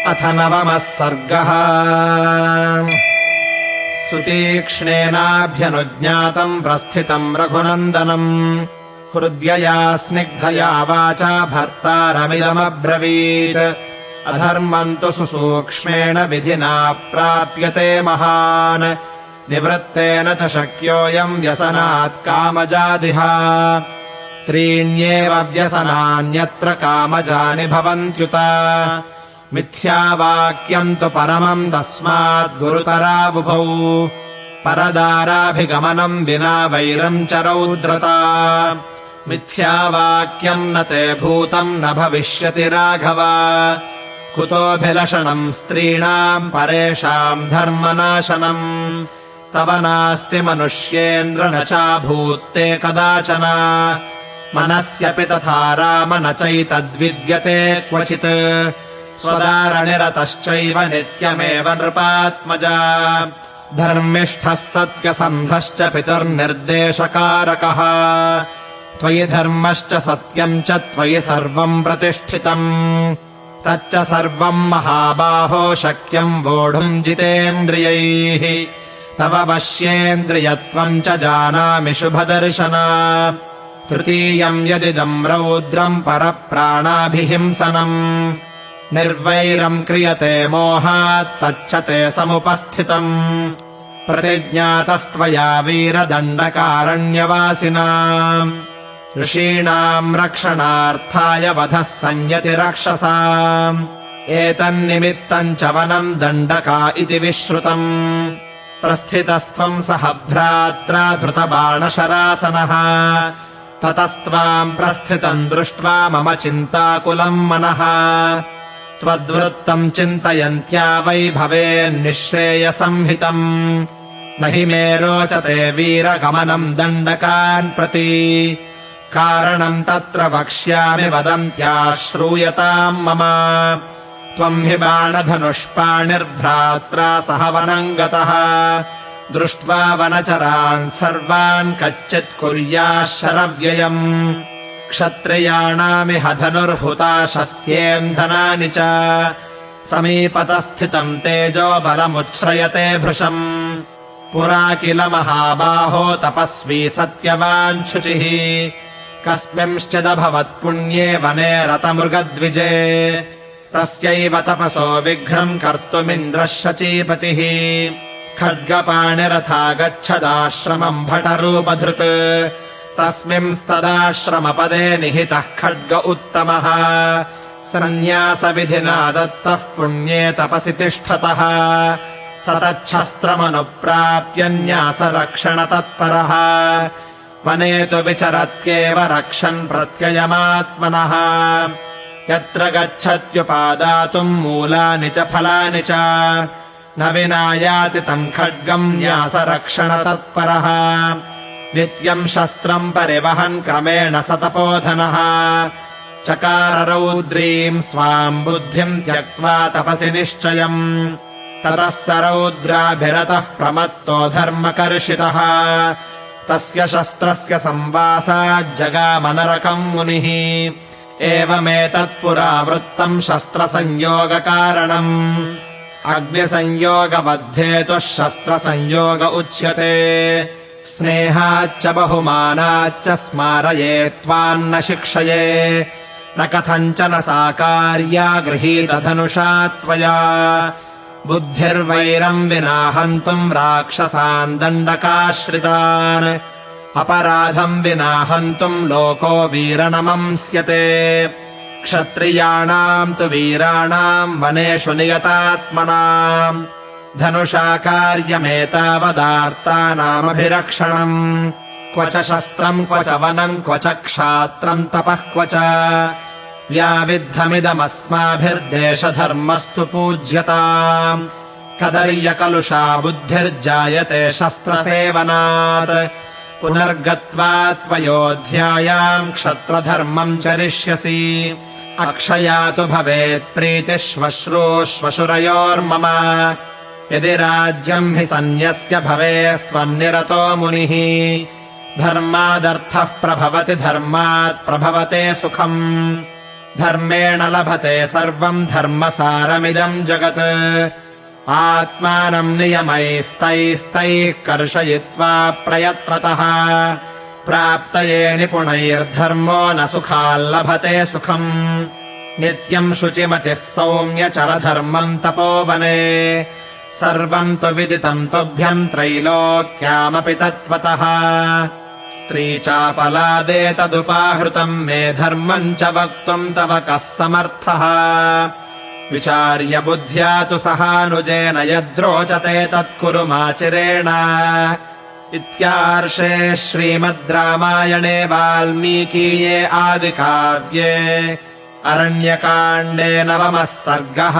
अथ 9. सर्गः। सुतीक्ष्णेनाभ्यनुज्ञातम् प्रस्थितम् रघुनन्दनम् हृद्यया स्निग्धया वाचा भर्तारमिदमब्रवीत्। अधर्मम् तु सुसूक्ष्मेण विधिना प्राप्यते महान्, निवृत्तेन च शक्योऽयम् व्यसनात् कामजादिह। त्रीण्येव व्यसनान्यत्र कामजानि भवन्त्युत। मिथ्यावाक्यम् तु परमम् तस्मात् गुरुतराबुभौ। परदाराभिगमनम् विना वैरम् च रौद्रता। मिथ्यावाक्यम् न ते भूतम् न भविष्यति राघव। कुतोऽभिलषणम् स्त्रीणाम् परेषाम् धर्मनाशनम्। तव नास्ति मनुष्येन्द्र न चाभूत्ते कदाचन। मनस्यपि तथा राम न चैतद्विद्यते क्वचित्। स्वदारनिरतश्चैव नित्यमेव नृपात्मजा। धर्मिष्ठः सत्यसन्धश्च पितुर्निर्देशकारकः। त्वयि धर्मश्च सत्यम् च त्वयि सर्वम् प्रतिष्ठितम्। तच्च सर्वम् महाबाहो शक्यम् वोढुम् जितेन्द्रियैः। तव वश्येन्द्रियत्वम् च जानामि शुभदर्शन। तृतीयम् यदिदम् रौद्रम् परप्राणाभिहिंसनम्। निर्वैरम् क्रियते मोहात् तच्च ते समुपस्थितम्। प्रतिज्ञातस्त्वया वीरदण्डकारण्यवासिना। ऋषीणाम् रक्षणार्थाय वधः संयतिराक्षसाम्। एतन्निमित्तम् च वनम् दण्डका इति विश्रुतम्। प्रस्थितस्त्वम् सह भ्रात्रा धृतबाणशरासनः। ततस्त्वाम् प्रस्थितम् दृष्ट्वा मम चिन्ताकुलम् मनः। त्वद्वृत्तम् चिन्तयन्त्या वै भवेन्निःश्रेयसंहितम्। न हि मे रोचते वीरगमनम् दण्डकान् प्रति। कारणम् तत्र वक्ष्यामि वदन्त्या श्रूयताम् मम। त्वम् हि बाणधनुष्पाणिर्भ्रात्रा सह वनम् गतः। दृष्ट्वा वनचरान् सर्वान् कच्चित् कुर्याः शरव्ययम्। क्षत्रियाणामिह धनुर्हुता शस्येन्धनानि च। समीपतस्थितम् तेजो बलमुच्छ्रयते भृशम्। पुरा किल महाबाहो तपस्वी सत्यवान् शुचिः। कस्मिंश्चिदभवत्पुण्ये वने रतमृगद्विजे। तस्यैव तपसो विघ्नम् कर्तुमिन्द्रः शचीपतिः। खड्गपाणिरथा गच्छदाश्रमम् भटरूपधृत्। तस्मिंस्तदाश्रमपदे निहितः खड्ग उत्तमः। सन्न्यासविधिना दत्तः पुण्ये तपसि तिष्ठतः। स तच्छस्त्रमनुप्राप्य न्यासरक्षणतत्परः। वने तु विचरत्येव रक्षन् प्रत्ययमात्मनः। यत्र गच्छत्युपादातुम् मूलानि च फलानि च। न विना याति तम् खड्गम् न्यासरक्षणतत्परः। नित्यम् शस्त्रम् परिवहन् क्रमेण स तपोधनः। चकार रौद्रीम् स्वाम् बुद्धिम् त्यक्त्वा तपसि निश्चयम्। ततः स रौद्राभिरतः प्रमत्तो धर्मकर्षितः। तस्य शस्त्रस्य संवासाज्जगामनरकम् मुनिः। एवमेतत्पुरावृत्तम् शस्त्रसंयोगकारणम्। अग्निसंयोगबद्धेतुः शस्त्रसंयोग उच्यते। स्नेहाच्च बहुमानाच्च स्मारये त्वान्न शिक्षये। न कथञ्चन सा कार्या गृहीतधनुषा त्वया। बुद्धिर्वैरम् विना हन्तुम् राक्षसान् दण्डकाश्रितान्। अपराधम् विना हन्तुम् लोको वीरनमंस्यते। क्षत्रियाणाम् तु वीराणाम् वनेषु नियतात्मनाम्। धनुषा कार्यमेतावदार्तानामभिरक्षणम्। क्व च शस्त्रम् क्व च वनम् क्व च क्षात्रम् तपः क्व च। व्याविद्धमिदमस्माभिर्देशधर्मस्तु पूज्यताम्। कदर्यकलुषा बुद्धिर्जायते शस्त्रसेवनात्। पुनर्गत्वा त्वयोऽध्यायाम् क्षत्रधर्मम् चरिष्यसि। अक्षया तु भवेत् प्रीतिः श्वश्रूश्वशुरयोर्मम। यदि राज्यम् हि सन्न्यस्य भवेस्त्वन्निरतो मुनिः। धर्मादर्थः प्रभवति धर्मात् प्रभवते सुखम्। धर्मेण लभते सर्वम् धर्मसारमिदम् जगत् आत्मानम् नियमैस्तैस्तैः कर्षयित्वा प्रयत्नतः प्राप्तये निपुणैर्धर्मो न सुखाल्लभते सुखम् नित्यम् शुचिमतिः सौम्यचरधर्मम् तपोवने सर्वम् तु विदितम् तुभ्यम् त्रैलोक्यामपि तत्त्वतः स्त्री चापलादेतदुपाहृतम् मे धर्मम् च वक्तुम् तव कः समर्थः विचार्य बुद्ध्या तु सहानुजेन यद्रोचते तत्कुरु माचिरेण इत्यार्षे श्रीमद् रामायणे वाल्मीकीये आदिकाव्ये अरण्यकाण्डे 9 सर्गः।